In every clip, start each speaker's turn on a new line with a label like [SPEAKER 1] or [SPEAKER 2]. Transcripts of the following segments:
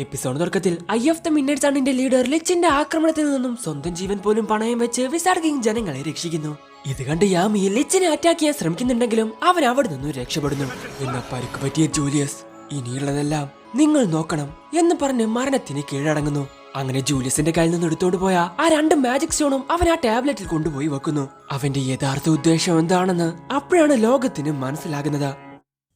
[SPEAKER 1] Episode തുടക്കത്തിൽ eye of the midnight സണ്ണിന്റെ leader ലിച്ചിന്റെ ആക്രമണത്തിൽ നിന്നും സ്വന്തം ജീവൻ പോലും പണയം വെച്ച് വിസാർഡ് കിങ് ജനങ്ങളെ രക്ഷിക്കുന്നു. ഇത് കണ്ട് യാമി ലിച്ചിനെ അറ്റാക്ക് ചെയ്യാൻ ശ്രമിക്കുന്നുണ്ടെങ്കിലും അവൻ അവിടെ നിന്നും രക്ഷപ്പെടുന്നു. എന്നാൽ പരിക്ക് പറ്റിയ ജൂലിയസ് ഇനിയുള്ളതെല്ലാം നിങ്ങൾ നോക്കണം എന്ന് പറഞ്ഞ് മരണത്തിന് കീഴടങ്ങുന്നു. അങ്ങനെ ജൂലിയസിന്റെ കയ്യിൽ നിന്ന് എടുത്തോണ്ട് പോയ ആ 2 മാജിക് സ്റ്റോണും അവൻ ആ ടാബ്ലറ്റിൽ കൊണ്ടുപോയി വെക്കുന്നു. അവന്റെ യഥാർത്ഥ ഉദ്ദേശം എന്താണെന്ന് അപ്പോഴാണ് ലോകത്തിന് മനസ്സിലാകുന്നത്.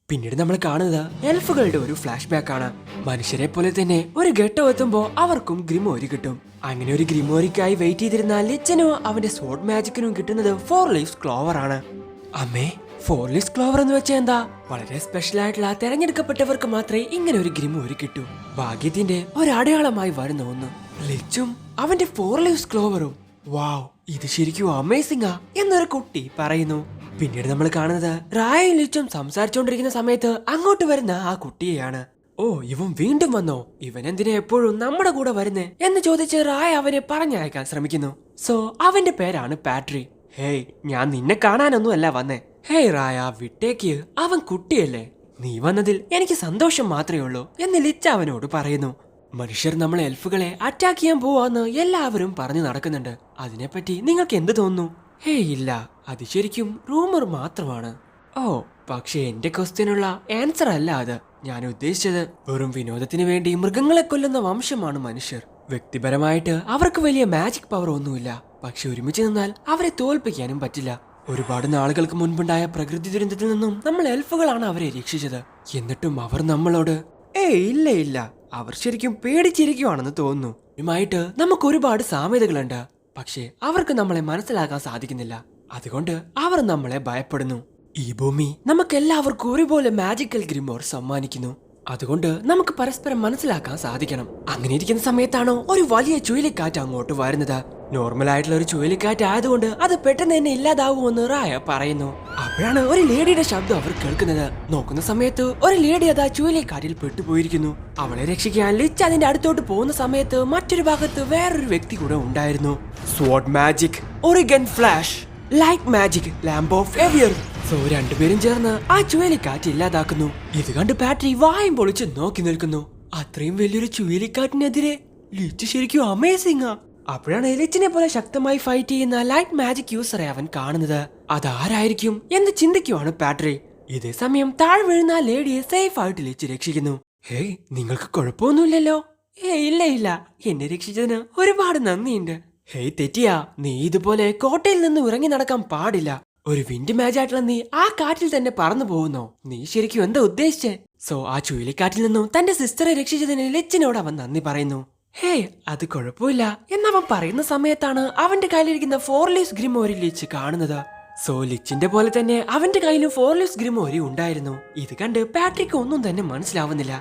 [SPEAKER 1] പിന്നീട് നമ്മൾ കാണുന്നത് എൽഫുകളുടെ ഒരു ഫ്ലാഷ് ബാക്ക് ആണ്. മനുഷ്യരെ പോലെ തന്നെ ഒരു ഘട്ടം എത്തുമ്പോൾ അവർക്കും ഗ്രിമോരി കിട്ടും. അങ്ങനെ ഒരു ഗ്രിമോരിക്കായി വെയിറ്റ് ചെയ്തിരുന്ന ലിച്ചനും അവന്റെ സ്വോർഡ് മാജിക്കിനും കിട്ടുന്നത് 4 ലീവ്സ് ക്ലോവർ ആണ്. അമ്മേ, 4 ലീവ്സ് ക്ലോവർ എന്ന് വെച്ചാൽ എന്താ? വളരെ സ്പെഷ്യൽ ആയിട്ടുള്ള തെരഞ്ഞെടുക്കപ്പെട്ടവർക്ക് മാത്രമേ ഇങ്ങനെ ഒരു ഗ്രിമോരി കിട്ടൂ. ഭാഗ്യത്തിന്റെ ഒരടയാളമായി വരുന്ന ഒന്ന്. ലിച്ചും അവന്റെ 4 ലീവ്സ് ക്ലോവറും. വാവ്, ഇത് ശരിക്കും അമേസിംഗാ എന്നൊരു കുട്ടി പറയുന്നു. പിന്നീട് നമ്മൾ കാണുന്നത് റായയും ലിച്ചും സംസാരിച്ചുകൊണ്ടിരിക്കുന്ന സമയത്ത് അങ്ങോട്ട് വരുന്ന ആ കുട്ടിയെയാണ്. ഓ, ഇവൻ വീണ്ടും വന്നോ? ഇവൻ എന്തിനാ എപ്പോഴും നമ്മുടെ കൂടെ വരുന്നേ എന്ന് ചോദിച്ച് റായ അവനെ പറഞ്ഞയക്കാൻ ശ്രമിക്കുന്നു. സോ അവന്റെ പേരാണ് പാട്രി. ഹേയ്, ഞാൻ നിന്നെ കാണാനൊന്നും അല്ല വന്നേ. ഹേയ് റായ, വിട്ടേക്ക്, അവൻ കുട്ടിയല്ലേ. നീ വന്നതിൽ എനിക്ക് സന്തോഷം മാത്രമേ ഉള്ളൂ എന്ന് ലിച്ച അവനോട് പറയുന്നു. മനുഷ്യർ നമ്മളെ എൽഫുകളെ അറ്റാക്ക് ചെയ്യാൻ പോവാന്ന് എല്ലാവരും പറഞ്ഞു നടക്കുന്നുണ്ട്. അതിനെപ്പറ്റി നിങ്ങൾക്ക് എന്ത് തോന്നുന്നു? ഹേയ് ഇല്ല, അത് ശരിക്കും റൂമർ മാത്രമാണ്. ഓ, പക്ഷെ എന്റെ ക്വസ്റ്റ്യനുള്ള ആൻസർ അല്ല അത്. ഞാൻ ഉദ്ദേശിച്ചത് വെറും വിനോദത്തിന് വേണ്ടി മൃഗങ്ങളെ കൊല്ലുന്ന വംശമാണ് മനുഷ്യർ. വ്യക്തിപരമായിട്ട് അവർക്ക് വലിയ മാജിക് പവർ ഒന്നുമില്ല. പക്ഷെ ഒരുമിച്ച് നിന്നാൽ അവരെ തോൽപ്പിക്കാനും പറ്റില്ല. ഒരുപാട് നാളുകൾക്ക് മുൻപുണ്ടായ പ്രകൃതി ദുരന്തത്തിൽ നിന്നും നമ്മൾ എൽഫുകളാണ് അവരെ രക്ഷിച്ചത്. എന്നിട്ടും അവർ നമ്മളോട് ഇല്ല ഇല്ല, അവർ ശരിക്കും പേടിച്ചിരിക്കുവാണെന്ന് തോന്നുന്നു. ഇതുമായിട്ട് നമുക്ക് ഒരുപാട് സാമ്യതകളുണ്ട്. പക്ഷേ അവർക്ക് നമ്മളെ മനസ്സിലാക്കാൻ സാധിക്കുന്നില്ല. അതുകൊണ്ട് അവർ നമ്മളെ ഭയപ്പെടുന്നു. ഈ ഭൂമി നമുക്ക് എല്ലാവർക്കും ഒരുപോലെ മാജിക്കൽ ഗ്രിമോർ സമ്മാനിക്കുന്നു. അതുകൊണ്ട് നമുക്ക് പരസ്പരം മനസ്സിലാക്കാൻ സാധിക്കണം. അങ്ങനെ ഇരിക്കുന്ന സമയത്താണോ ഒരു വലിയ ചുഴലിക്കാറ്റ് അങ്ങോട്ട് വരുന്നത്. നോർമൽ ആയിട്ടുള്ള ഒരു ചുഴലിക്കാറ്റ് ആയതുകൊണ്ട് അത് പെട്ടെന്ന് തന്നെ ഇല്ലാതാവുമെന്ന് റായ പറയുന്നു. അപ്പോഴാണ് ഒരു ലേഡിയുടെ ശബ്ദം അവർ കേൾക്കുന്നത്. നോക്കുന്ന സമയത്ത് ഒരു ലേഡി അതാ ചുഴലിക്കാറ്റിൽ പെട്ടുപോയിരിക്കുന്നു. അവളെ രക്ഷിക്കാൻ ലിച്ച് അതിന്റെ അടുത്തോട്ട് പോകുന്ന സമയത്ത് മറ്റൊരു ഭാഗത്ത് വേറൊരു വ്യക്തി കൂടെ ഉണ്ടായിരുന്നു. Sword magic, origin flash, light magic, lamb of എവിയർ. സോ രണ്ടുപേരും ചേർന്ന് ആ ചുഴലിക്കാറ്റ് ഇല്ലാതാക്കുന്നു. ഇത് കണ്ട് പാട്രി വായും പൊളിച്ച് നോക്കി നിൽക്കുന്നു. അത്രയും വലിയൊരു ചുഴലിക്കാറ്റിനെതിരെ ലിച്ച് ശരിക്കും അമേസിംഗാ. അപ്പോഴാണ് ലിച്ചിനെ പോലെ ശക്തമായി ഫൈറ്റ് ചെയ്യുന്ന ലൈറ്റ് മാജിക് യൂസറെ അവൻ കാണുന്നത്. അതാരായിരിക്കും എന്ന് ചിന്തിക്കുവാണ് പാട്രി. ഇതേ സമയം താഴെ വീഴുന്ന ലേഡിയെ സേഫ് ആയിട്ട് ലിച്ച് രക്ഷിക്കുന്നു. ഹേയ്, നിങ്ങൾക്ക് കുഴപ്പമൊന്നുമില്ലല്ലോ? ഇല്ല ഇല്ല, എന്നെ രക്ഷിച്ചതിന് ഒരുപാട് നന്ദിയുണ്ട്. ഹേയ് തെറ്റിയാ, നീ ഇതുപോലെ കോട്ടയിൽ നിന്ന് ഇറങ്ങി നടക്കാൻ പാടില്ല. ഒരു വിൻഡ് മാജായിട്ടുള്ള നീ ആ കാറ്റിൽ തന്നെ പറന്നു പോകുന്നോ? നീ ശരിക്കും എന്താ ഉദ്ദേശിച്ചേ? സോ ആ ചുഴലിക്കാറ്റിൽ നിന്നും തന്റെ സിസ്റ്ററെ രക്ഷിച്ചതിന് ലിച്ചിനോട് അവൻ നന്ദി പറയുന്നു. ഹേയ്, അത് കുഴപ്പമില്ല എന്നവൻ പറയുന്ന സമയത്താണ് അവന്റെ കയ്യിലിരിക്കുന്ന 4 ലീവ്സ് ഗ്രിമോരി ലിച്ച് കാണുന്നത്. സോ ലിച്ചിന്റെ പോലെ തന്നെ അവന്റെ കയ്യിലും 4 ലീവ്സ് ഗ്രിമോരി ഉണ്ടായിരുന്നു. ഇത് കണ്ട് പാട്രിക്ക് ഒന്നും തന്നെ മനസ്സിലാവുന്നില്ല.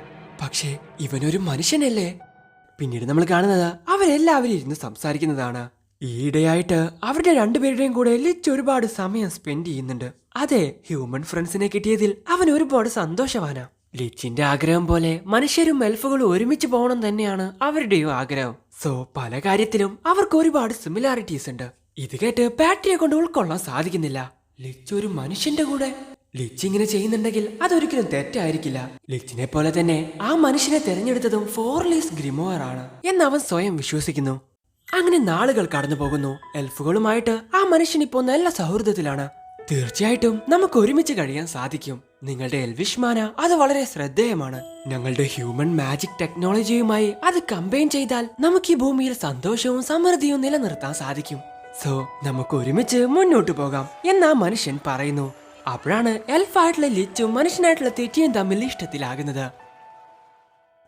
[SPEAKER 1] പക്ഷേ ഇവനൊരു മനുഷ്യനല്ലേ? പിന്നീട് നമ്മൾ കാണുന്നത് അവരെല്ലാവരും ഇരുന്ന് സംസാരിക്കുന്നതാണ്. ഈയിടെയായിട്ട് അവരുടെ രണ്ടുപേരുടെയും കൂടെ ലിച്ച് ഒരുപാട് സമയം സ്പെൻഡ് ചെയ്യുന്നുണ്ട്. അതെ, ഹ്യൂമൻ ഫ്രണ്ട്സിനെ കിട്ടിയതിൽ അവൻ ഒരുപാട് സന്തോഷവാനാ. ലിച്ചിന്റെ ആഗ്രഹം പോലെ മനുഷ്യരും എൽഫുകളും ഒരുമിച്ച് പോകണം തന്നെയാണ് അവരുടെയും ആഗ്രഹം. സോ പല കാര്യത്തിലും അവർക്ക് ഒരുപാട് സിമിലാരിറ്റീസ് ഉണ്ട്. ഇത് കേട്ട് പാട്രിയെ കൊണ്ട് ഉൾക്കൊള്ളാൻ സാധിക്കുന്നില്ല. ലിച്ച് ഒരു മനുഷ്യന്റെ കൂടെ ലിച്ച് ഇങ്ങനെ ചെയ്യുന്നുണ്ടെങ്കിൽ അതൊരിക്കലും തെറ്റായിരിക്കില്ല. ലിച്ചിനെ പോലെ തന്നെ ആ മനുഷ്യനെ തെരഞ്ഞെടുത്തതും 4 ലീവ്സ് ഗ്രിമോർ ആണ് എന്ന് അവൻ സ്വയം വിശ്വസിക്കുന്നു. അങ്ങനെ നാളുകൾ കടന്നു പോകുന്നു. എൽഫുകളുമായിട്ട് ആ മനുഷ്യൻ ഇപ്പോൾ നല്ല സൗഹൃദത്തിലാണ്. തീർച്ചയായിട്ടും നമുക്ക് ഒരുമിച്ച് കഴിയാൻ സാധിക്കും. നിങ്ങളുടെ എൽവിഷ് മാന അത് വളരെ ശ്രദ്ധേയമാണ്. ഞങ്ങളുടെ ഹ്യൂമൻ മാജിക് ടെക്നോളജിയുമായി അത് കമ്പൈൻ ചെയ്താൽ നമുക്ക് ഈ ഭൂമിയിൽ സന്തോഷവും സമൃദ്ധിയും നിലനിർത്താൻ സാധിക്കും. സോ നമുക്ക് ഒരുമിച്ച് മുന്നോട്ട് പോകാം എന്ന് ആ മനുഷ്യൻ പറയുന്നു. അപ്പോഴാണ് എൽഫായിട്ടുള്ള ലിച്ചും മനുഷ്യനായിട്ടുള്ള തെറ്റിയും തമ്മിൽ ഇഷ്ടത്തിലാകുന്നത്.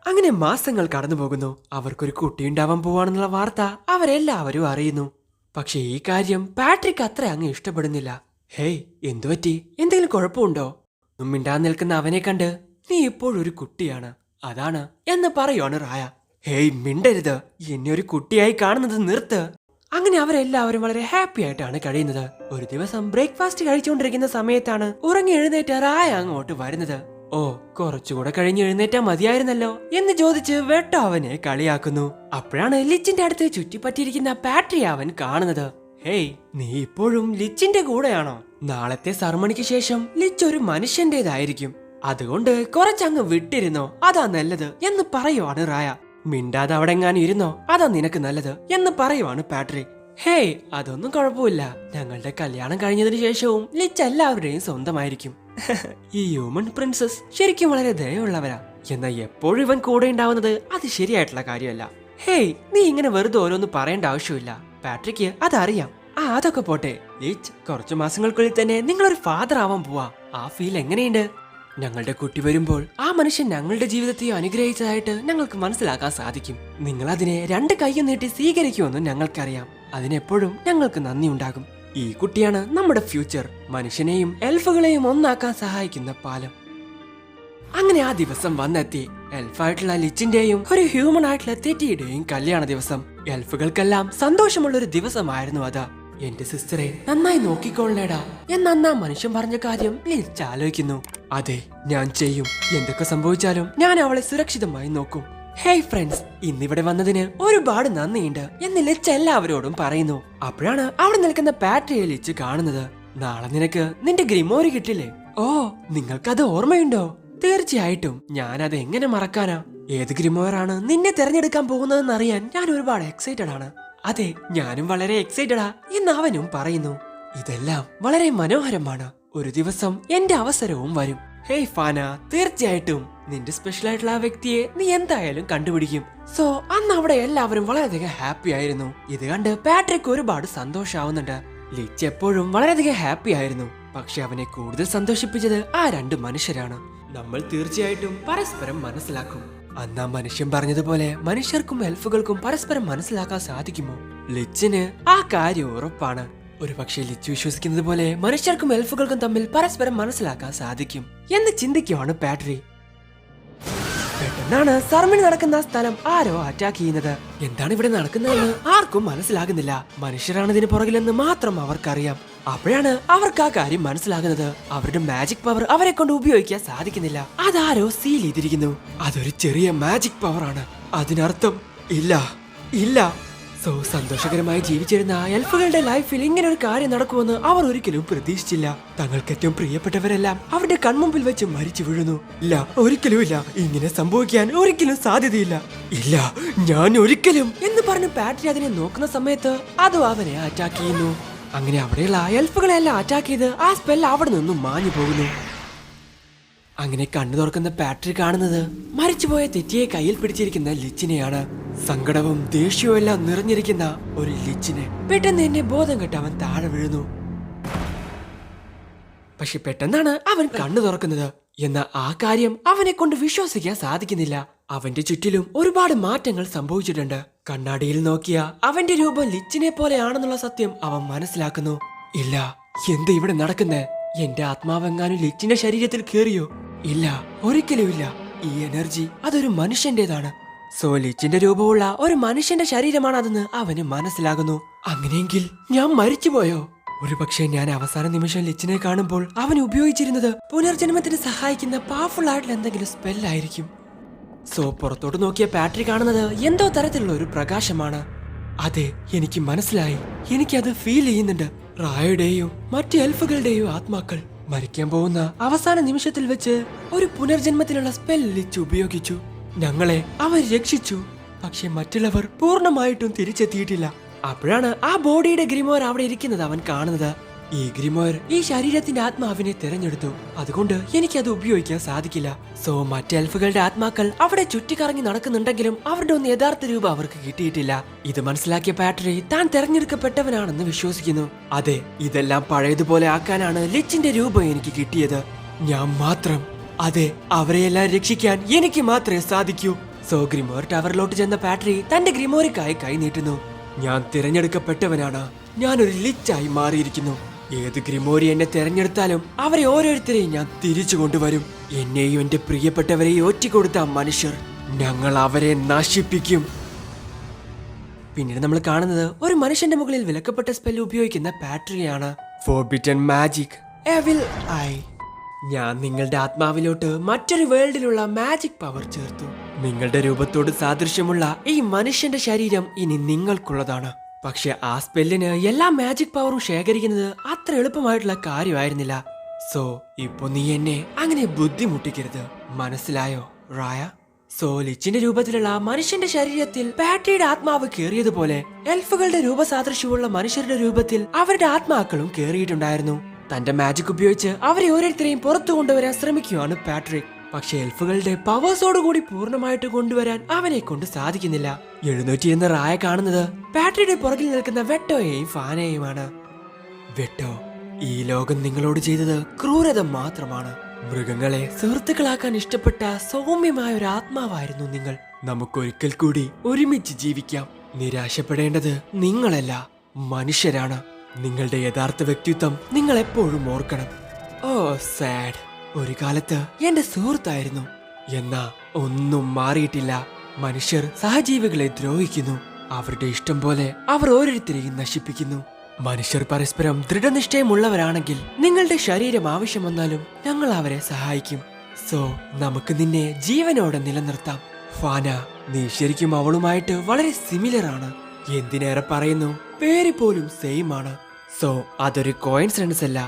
[SPEAKER 1] അങ്ങനെ മാസങ്ങൾ കടന്നു പോകുന്നു. അവർക്കൊരു കുട്ടിയുണ്ടാവാൻ പോവാണെന്നുള്ള വാർത്ത അവരെല്ലാവരും അറിയുന്നു. പക്ഷെ ഈ കാര്യം പാട്രിക്ക് അത്ര അങ്ങ് ഇഷ്ടപ്പെടുന്നില്ല. ഹേയ്, എന്തുപറ്റി? എന്തെങ്കിലും കുഴപ്പമുണ്ടോ? മിണ്ടാൻ നിൽക്കുന്ന അവനെ കണ്ട് നീ ഇപ്പോഴൊരു കുട്ടിയാണ്, അതാണ് എന്ന് പറയുവാണ് റായ. ഹേയ്, മിണ്ടരുത്, എന്നെ ഒരു കുട്ടിയായി കാണുന്നത് നിർത്ത്. അങ്ങനെ അവരെല്ലാവരും വളരെ ഹാപ്പി ആയിട്ടാണ് കഴിയുന്നത്. ഒരു ദിവസം ബ്രേക്ക്ഫാസ്റ്റ് കഴിച്ചുകൊണ്ടിരിക്കുന്ന സമയത്താണ് ഉറങ്ങി എഴുന്നേറ്റ റായ അങ്ങോട്ട് വരുന്നത്. ഓ, കുറച്ചുകൂടെ കഴിഞ്ഞ് എഴുന്നേറ്റാ മതിയായിരുന്നല്ലോ എന്ന് ചോദിച്ച് വെട്ടോ അവനെ കളിയാക്കുന്നു. അപ്പോഴാണ് ലിച്ചിന്റെ അടുത്ത് ചുറ്റിപ്പറ്റിയിരിക്കുന്ന പാട്രി അവൻ കാണുന്നത്. ഹേയ്, നീ ഇപ്പോഴും ലിച്ചിന്റെ കൂടെയാണോ? നാളത്തെ സർമണിക്ക് ശേഷം ലിച്ച് ഒരു മനുഷ്യന്റേതായിരിക്കും. അതുകൊണ്ട് കുറച്ചങ്ങ് വിട്ടിരുന്നോ, അതാ നല്ലത് എന്ന് പറയുവാണ് റായ. മിണ്ടാതെ അവിടെ എങ്ങാനും ഇരുന്നോ, അതാ നിനക്ക് നല്ലത് എന്ന് പറയുവാണ് പാട്രിക്. ഹേയ്, അതൊന്നും കുഴപ്പമില്ല. ഞങ്ങളുടെ കല്യാണം കഴിഞ്ഞതിന് ശേഷവും ലിച്ച് എല്ലാവരുടെയും സ്വന്തമായിരിക്കും. ഈ ഹ്യൂമൻ പ്രിൻസസ് ശരിക്കും വളരെ ദയവുള്ളവരാ. എന്നാൽ എപ്പോഴും ഇവൻ കൂടെ ഉണ്ടാവുന്നത് അത് ശരിയായിട്ടുള്ള കാര്യമല്ല. ഹേയ്, നീ ഇങ്ങനെ വെറുതെ ഓരോന്ന് പറയേണ്ട ആവശ്യമില്ല. പാട്രിക്ക് അതറിയാം. അതൊക്കെ പോട്ടെ ലിച്ച്, കുറച്ചു മാസങ്ങൾക്കുള്ളിൽ തന്നെ നിങ്ങളൊരു ഫാദർ ആവാൻ പോവാ. ആ ഫീൽ എങ്ങനെയുണ്ട്? ഞങ്ങളുടെ കുട്ടി വരുമ്പോൾ ആ മനുഷ്യൻ ഞങ്ങളുടെ ജീവിതത്തെ അനുഗ്രഹിച്ചതായിട്ട് ഞങ്ങൾക്ക് മനസ്സിലാക്കാൻ സാധിക്കും. നിങ്ങൾ അതിനെ 2 കൈയും നീട്ടി സ്വീകരിക്കുമെന്ന് ഞങ്ങൾക്കറിയാം. അതിനെപ്പോഴും ഞങ്ങൾക്ക് നന്ദി ഉണ്ടാകും. ഈ കുട്ടിയാണ് നമ്മുടെ ഫ്യൂച്ചർ. മനുഷ്യനെയും എൽഫുകളെയും ഒന്നാക്കാൻ സഹായിക്കുന്ന പാലം. അങ്ങനെ ആ ദിവസം വന്നെത്തി. എൽഫായിട്ടുള്ള ലിച്ചിന്റെയും ഒരു ഹ്യൂമൻ ആയിട്ടുള്ള തെറ്റിയുടെയും കല്യാണ ദിവസം. എൽഫുകൾക്കെല്ലാം സന്തോഷമുള്ള ഒരു ദിവസമായിരുന്നു അത്. എന്റെ സിസ്റ്ററെ നന്നായി നോക്കിക്കൊള്ളേടാ എന്നാ മനുഷ്യൻ പറഞ്ഞ കാര്യം ലിച്ച് ആലോചിക്കുന്നു. അതെ, ഞാൻ ചെയ്യും. എന്തൊക്കെ സംഭവിച്ചാലും ഞാൻ അവളെ സുരക്ഷിതമായി നോക്കും. ഹേയ് ഫ്രണ്ട്സ്, ഇന്നിവിടെ വന്നതിന് ഒരുപാട് നന്ദിയുണ്ട് എന്ന് ലിച്ച് എല്ലാവരോടും പറയുന്നു. അപ്പോഴാണ് അവിടെ നിൽക്കുന്ന പാട്രിയെ ലിച്ച് കാണുന്നത്. നാളെ നിനക്ക് നിന്റെ ഗ്രിമോരി കിട്ടില്ലേ? ഓ, നിങ്ങൾക്കത് ഓർമ്മയുണ്ടോ? തീർച്ചയായിട്ടും. ഞാനത് എങ്ങനെ മറക്കാനാ? ഏത് ഗ്രിമോറാണ് നിന്നെ തെരഞ്ഞെടുക്കാൻ പോകുന്നതെന്ന് അറിയാൻ ഞാൻ ഒരുപാട് എക്സൈറ്റഡ് ആണ്. അതെ, ഞാനും വളരെ എക്സൈറ്റഡാ എന്ന് അവനും പറയുന്നു. ഇതെല്ലാം വളരെ മനോഹരമാണ്. ഒരു ദിവസം എന്റെ അവസരവും വരും. ഹേയ് ഫാന, തീർച്ചയായിട്ടും നിന്റെ സ്പെഷ്യൽ ആയിട്ടുള്ള ആ വ്യക്തിയെ നീ എന്തായാലും കണ്ടുപിടിക്കും. സോ അന്ന് അവിടെ എല്ലാവരും വളരെയധികം ഹാപ്പി ആയിരുന്നു. ഇത് കണ്ട് പാട്രിക് ഒരുപാട് സന്തോഷാവുന്നുണ്ട്. ലിച്ച് എപ്പോഴും വളരെയധികം ഹാപ്പി ആയിരുന്നു. പക്ഷെ അവനെ കൂടുതൽ സന്തോഷിപ്പിച്ചത് ആ 2 മനുഷ്യരാണ്. നമ്മൾ തീർച്ചയായിട്ടും പരസ്പരം മനസ്സിലാക്കും. അന്ന് ആ മനുഷ്യൻ പറഞ്ഞതുപോലെ മനുഷ്യർക്കും എൽഫുകൾക്കും പരസ്പരം മനസ്സിലാക്കാൻ സാധിക്കുമോ? ലിച്ചിന് ആ കാര്യം ഉറപ്പാണ്. ഒരു പക്ഷേ ലിച്ച് വിശ്വസിക്കുന്നത് പോലെ മനുഷ്യർക്കും എൽഫുകൾക്കും തമ്മിൽ പരസ്പരം മനസ്സിലാക്കാൻ സാധിക്കും എന്ന് ചിന്തിക്കുവാണ് പാട്രി. പെട്ടെന്നാണ് സർമിന് നടക്കുന്ന സ്ഥലം ആരോ അറ്റാക്ക് ചെയ്യുന്നത്. എന്താണ് ഇവിടെ നടക്കുന്നതെന്ന് ആർക്കും മനസ്സിലാകുന്നില്ല. മനുഷ്യരാണ് ഇതിന് പുറകിലെന്ന് മാത്രം അവർക്കറിയാം. അപ്പോഴാണ് അവർക്ക് ആ കാര്യം മനസ്സിലാകുന്നത്. അവരുടെ മാജിക് പവർ അവരെ കൊണ്ട് ഉപയോഗിക്കാൻ സാധിക്കുന്നില്ല. അതാരോ സീൽ ചെയ്തിരിക്കുന്നു. അതൊരു ചെറിയ മാജിക് പവർ ആണ്. അതിനർത്ഥം ഇല്ല. സോ സന്തോഷകരമായി ജീവിച്ചിരുന്ന എൽഫുകളുടെ ലൈഫിൽ ഇങ്ങനെ ഒരു കാര്യം നടക്കുമെന്ന് അവർ ഒരിക്കലും പ്രതീക്ഷിച്ചില്ല. തങ്ങൾക്ക് ഏറ്റവും പ്രിയപ്പെട്ടവരെല്ലാം അവരുടെ കൺമുമ്പിൽ വെച്ച് മരിച്ചു വീഴുന്നു. ഇല്ല, ഒരിക്കലുമില്ല. ഇങ്ങനെ സംഭവിക്കാൻ ഒരിക്കലും സാധ്യതയില്ല. ഇല്ല, ഞാൻ ഒരിക്കലും എന്ന് പറഞ്ഞ് പാട്രി അതിനെ നോക്കുന്ന സമയത്ത് അതും അവനെ അറ്റാക്ക് ചെയ്യുന്നു. അങ്ങനെ അവിടെയുള്ള എൽഫുകളെല്ലാം അറ്റാക്ക് ചെയ്ത് ആ സ്പെൽ അവിടെ നിന്നും മാഞ്ഞു പോകുന്നു. അങ്ങനെ കണ്ണു തുറക്കുന്ന പാട്രി കാണുന്നത് മരിച്ചുപോയ തെറ്റിയെ കയ്യിൽ പിടിച്ചിരിക്കുന്ന ലിച്ചിനെയാണ്. സങ്കടവും ദേഷ്യവും എല്ലാം നിറഞ്ഞിരിക്കുന്ന ഒരു ലിച്ചിനെ. പെട്ടെന്ന് എന്നെ ബോധം കെട്ട് അവൻ താഴെ വീഴുന്നു. പക്ഷെ പെട്ടെന്നാണ് അവൻ കണ്ണു തുറക്കുന്നത്. എന്നാൽ ആ കാര്യം അവനെ കൊണ്ട് വിശ്വസിക്കാൻ സാധിക്കുന്നില്ല. അവന്റെ ചുറ്റിലും ഒരുപാട് മാറ്റങ്ങൾ സംഭവിച്ചിട്ടുണ്ട്. കണ്ണാടിയിൽ നോക്കിയ അവന്റെ രൂപം ലിച്ചിനെ പോലെയാണെന്നുള്ള സത്യം അവൻ മനസ്സിലാക്കുന്നു. ഇല്ല, എന്താ ഇവിടെ നടക്കുന്നേ? എന്റെ ആത്മാവെങ്ങാനും ലിച്ചിന്റെ ശരീരത്തിൽ കേറിയോ? ഇല്ല, ഒരിക്കലുമില്ല. ഈ എനർജി അതൊരു മനുഷ്യന്റേതാണ്. സോ ലിച്ചിന്റെ രൂപമുള്ള ഒരു മനുഷ്യന്റെ ശരീരമാണ് അതെന്ന് അവന് മനസ്സിലാകുന്നു. അങ്ങനെയെങ്കിൽ ഞാൻ മരിച്ചുപോയോ? ഒരുപക്ഷെ ഞാൻ അവസാന നിമിഷം ലിച്ചിനെ കാണുമ്പോൾ അവൻ ഉപയോഗിച്ചിരുന്നത് പുനർജന്മത്തിന് സഹായിക്കുന്ന പവർഫുൾ ആയിട്ടുള്ള എന്തെങ്കിലും സ്പെല്ലായിരിക്കും. സോ പുറത്തോട്ട് നോക്കിയ പാട്രി കാണുന്നത് എന്തോ തരത്തിലുള്ള ഒരു പ്രകാശമാണ്. അതെ, എനിക്ക് മനസ്സിലായി. എനിക്കത് ഫീൽ ചെയ്യുന്നുണ്ട്. റായയുടെയും മറ്റു എൽഫുകളുടെയും ആത്മാക്കൾ മരിക്കാൻ പോകുന്ന അവസാന നിമിഷത്തിൽ വെച്ച് ഒരു പുനർജന്മത്തിനുള്ള സ്പെൽ ലിച്ച് ഉപയോഗിച്ചു. ഞങ്ങളെ അവർ രക്ഷിച്ചു. പക്ഷെ മറ്റുള്ളവർ പൂർണ്ണമായിട്ടും തിരിച്ചെത്തിയിട്ടില്ല. അപ്പോഴാണ് ആ ബോഡിയുടെ ഗ്രിമോർ അവിടെ ഇരിക്കുന്നത് അവൻ കാണുന്നത്. ഈ ഗ്രിമോർ ഈ ശരീരത്തിന്റെ ആത്മാവിനെ തിരഞ്ഞെടുത്തു. അതുകൊണ്ട് എനിക്കത് ഉപയോഗിക്കാൻ സാധിക്കില്ല. സോ മറ്റ് എൽഫുകളുടെ ആത്മാക്കൾ അവിടെ ചുറ്റിക്കറങ്ങി നടക്കുന്നുണ്ടെങ്കിലും അവരുടെ ഒന്നും യഥാർത്ഥ രൂപം അവർക്ക് കിട്ടിയിട്ടില്ല. ഇത് മനസ്സിലാക്കിയ പാട്രി താൻ തെരഞ്ഞെടുക്കപ്പെട്ടവനാണെന്ന് വിശ്വസിക്കുന്നു. അതെ, ഇതെല്ലാം പഴയതുപോലെ ആക്കാനാണ് ലിച്ചിന്റെ രൂപം എനിക്ക് കിട്ടിയത്. ഞാൻ മാത്രം. അതെ, അവരെയെല്ലാം രക്ഷിക്കാൻ എനിക്ക് മാത്രമേ സാധിക്കൂ. സോ ഗ്രിമോർ ടവറിലോട്ട് ചെന്ന പാട്രി തന്റെ ഗ്രിമോറിക്കായി കൈ നീട്ടുന്നു. ഞാൻ തിരഞ്ഞെടുക്കപ്പെട്ടവനാണ്. ഞാനൊരു ലിച്ചായി മാറിയിരിക്കുന്നു. ഏത് ഗ്രിമോരി എന്നെ തെരഞ്ഞെടുത്താലും അവരെ ഓരോരുത്തരെയും ഞാൻ തിരിച്ചു കൊണ്ടുവരും. എന്നെയും എന്റെ പ്രിയപ്പെട്ടവരെയും ഒറ്റിക്കൊടുത്ത മനുഷ്യർ, ഞങ്ങൾ അവരെ നശിപ്പിക്കും. പിന്നീട് നമ്മൾ കാണുന്നത് ഒരു മനുഷ്യന്റെ മുകളിൽ വിലക്കപ്പെട്ട സ്പെൽ ഉപയോഗിക്കുന്ന പാട്രിയാണ്. ഫോർബിറ്റൻ മാജിക് എവിൽ ഐ. ഞാൻ നിങ്ങളുടെ ആത്മാവിലോട്ട് മറ്റൊരു വേൾഡിലുള്ള മാജിക് പവർ ചേർത്തു. നിങ്ങളുടെ രൂപത്തോട് സാദൃശ്യമുള്ള ഈ മനുഷ്യന്റെ ശരീരം ഇനി നിങ്ങൾക്കുള്ളതാണ്. പക്ഷെ ആ സ്പെല്ലിന് എല്ലാ മാജിക് പവറും ശേഖരിക്കുന്നത് അത്ര എളുപ്പമായിട്ടുള്ള കാര്യമായിരുന്നില്ല. സോ ഇപ്പൊ നീ എന്നെ അങ്ങനെ ബുദ്ധിമുട്ടിക്കരുത്, മനസ്സിലായോ റായ? സോ ലിച്ചിന്റെ രൂപത്തിലുള്ള മനുഷ്യന്റെ ശരീരത്തിൽ പാട്രിയുടെ ആത്മാവ് കേറിയതുപോലെ എൽഫുകളുടെ രൂപസാദൃശ്യമുള്ള മനുഷ്യരുടെ രൂപത്തിൽ അവരുടെ ആത്മാക്കളും കേറിയിട്ടുണ്ടായിരുന്നു. തന്റെ മാജിക് ഉപയോഗിച്ച് അവരെ ഓരോരുത്തരെയും പുറത്തു കൊണ്ടുവരാൻ ശ്രമിക്കുകയാണ് പാട്രിക്. പക്ഷെ എൽഫുകളുടെ പവേഴ്സോടുകൂടി പൂർണ്ണമായിട്ട് കൊണ്ടുവരാൻ അവനെ കൊണ്ട് സാധിക്കുന്നില്ല. എഴുന്നേറ്റിരുന്ന റായ കാണുന്നത് പാട്രിയുടെ പുറകിൽ നിൽക്കുന്ന വെട്ടോയെയും ഫാനയെയുമാണ്. വെട്ടോ, ഈ ലോകം നിങ്ങളോട് ചെയ്തത് ക്രൂരത മാത്രമാണ്. മൃഗങ്ങളെ സുഹൃത്തുക്കളാക്കാൻ ഇഷ്ടപ്പെട്ട സൗമ്യമായ ഒരു ആത്മാവായിരുന്നു നിങ്ങൾ. നമുക്കൊരിക്കൽ കൂടി ഒരുമിച്ച് ജീവിക്കാം. നിരാശപ്പെടേണ്ടത് നിങ്ങളല്ല, മനുഷ്യരാണ്. നിങ്ങളുടെ യഥാർത്ഥ വ്യക്തിത്വം നിങ്ങൾ എപ്പോഴും ഓർക്കണം. ഓ സാഡ്, ഒരു കാലത്ത് എന്റെ സുഹൃത്തായിരുന്നു. എന്നാ ഒന്നും മാറിയിട്ടില്ല. മനുഷ്യർ സഹജീവികളെ ദ്രോഹിക്കുന്നു. അവരുടെ ഇഷ്ടം പോലെ അവർ ഓരോരുത്തരെയും നശിപ്പിക്കുന്നു. മനുഷ്യർ പരസ്പരം ദൃഢനിശ്ചയമുള്ളവരാണെങ്കിൽ നിങ്ങളുടെ ശരീരം ആവശ്യം വന്നാലും ഞങ്ങൾ അവരെ സഹായിക്കും. സോ നമുക്ക് നിന്നെ ജീവനോടെ നിലനിർത്താം. ഫാന, നീ ശരിക്കും അവളുമായിട്ട് വളരെ സിമിലർ ആണ്. എന്തിനേറെ പറയുന്നു, പേര് പോലും സെയിം ആണ്. സോ അതൊരു കോയിൻസിഡൻസ് അല്ല.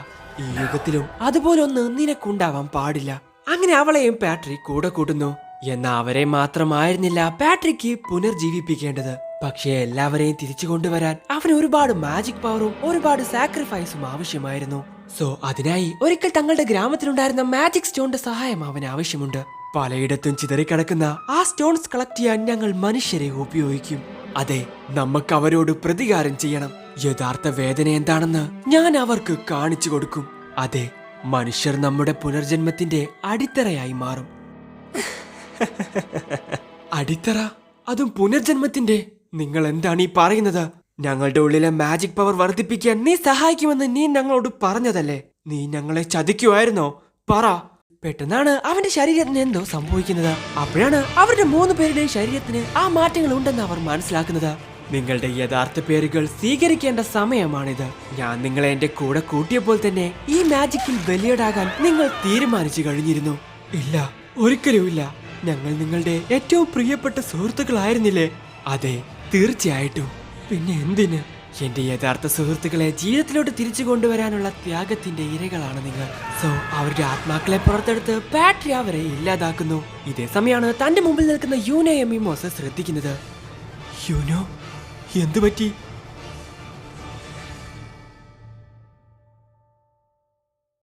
[SPEAKER 1] ഈ യുഗത്തിലും അതുപോലൊന്ന് നിനക്കുണ്ടാവാൻ പാടില്ല. അങ്ങനെ അവളെയും പാട്രിക് കൂടെ കൂട്ടുന്നു. എന്നാ അവരെ മാത്രമായിരുന്നില്ല പാട്രിക്ക് പുനർജീവിപ്പിക്കേണ്ടത്. പക്ഷേ എല്ലാവരെയും തിരിച്ചു കൊണ്ടുവരാൻ അവന് ഒരുപാട് മാജിക് പവറും ഒരുപാട് സാക്രിഫൈസും ആവശ്യമായിരുന്നു. സോ അതിനായി ഒരിക്കൽ തങ്ങളുടെ ഗ്രാമത്തിലുണ്ടായിരുന്ന മാജിക് സ്റ്റോണിന്റെ സഹായം അവന് ആവശ്യമുണ്ട്. പലയിടത്തും ചിതറിക്കിടക്കുന്ന ആ സ്റ്റോൺസ് കളക്ട് ചെയ്യാൻ ഞങ്ങൾ മനുഷ്യരെ ഉപയോഗിക്കും. അതെ, നമുക്ക് അവരോട് പ്രതികാരം ചെയ്യണം. യഥാർത്ഥ വേദന എന്താണെന്ന് ഞാൻ അവർക്ക് കാണിച്ചു കൊടുക്കും. അതെ, മനുഷ്യർ നമ്മുടെ പുനർജന്മത്തിന്റെ അടിത്തറയായി മാറും. അടിത്തറ? അതും പുനർജന്മത്തിന്റെ? നിങ്ങൾ എന്താണ് ഈ പറയുന്നത്? ഞങ്ങളുടെ ഉള്ളിലെ മാജിക് പവർ വർദ്ധിപ്പിക്കാൻ നീ സഹായിക്കുമെന്ന് നീ ഞങ്ങളോട് പറഞ്ഞതല്ലേ? നീ ഞങ്ങളെ ചതിക്കുമായിരുന്നോ? പറ. പെട്ടെന്നാണ് അവന്റെ ശരീരത്തിന് എന്തോ സംഭവിക്കുന്നത്. അപ്പോഴാണ് അവരുടെ 3 പേരുടെയും ശരീരത്തിന് ആ മാറ്റങ്ങൾ ഉണ്ടെന്ന് അവർ മനസ്സിലാക്കുന്നത്. നിങ്ങളുടെ യഥാർത്ഥ പേരുകൾ സ്വീകരിക്കേണ്ട സമയമാണിത്. ഞാൻ നിങ്ങളെ എന്റെ കൂടെ കൂട്ടിയപ്പോൾ തന്നെ ഈ മാജിക്കിൽ ബലിയടാകാൻ നിങ്ങൾ തീരുമാനിച്ചു കഴിഞ്ഞിരുന്നു. ഇല്ല, ഒരിക്കലുമില്ല. ഞങ്ങൾ നിങ്ങളുടെ ഏറ്റവും പ്രിയപ്പെട്ട സുഹൃത്തുക്കളായിരുന്നില്ലേ? അതെ, തീർച്ചയായിട്ടും. പിന്നെ എന്തിന്? എന്റെ യഥാർത്ഥ സുഹൃത്തുക്കളെ ജീവിതത്തിലോട്ട് തിരിച്ചു കൊണ്ടുവരാനുള്ള ത്യാഗത്തിന്റെ ഇരകളാണ് നിങ്ങൾ. സോ അവരുടെ ആത്മാക്കളെ പുറത്തെടുത്ത് പാട്രി അവരെ ഇല്ലാതാക്കുന്നു. ഇതേ സമയമാണ് തന്റെ മുമ്പിൽ നിൽക്കുന്ന യൂനോയെ മിമോസ് ശ്രദ്ധിക്കുന്നത്. യൂനോ, എന്തു പറ്റി?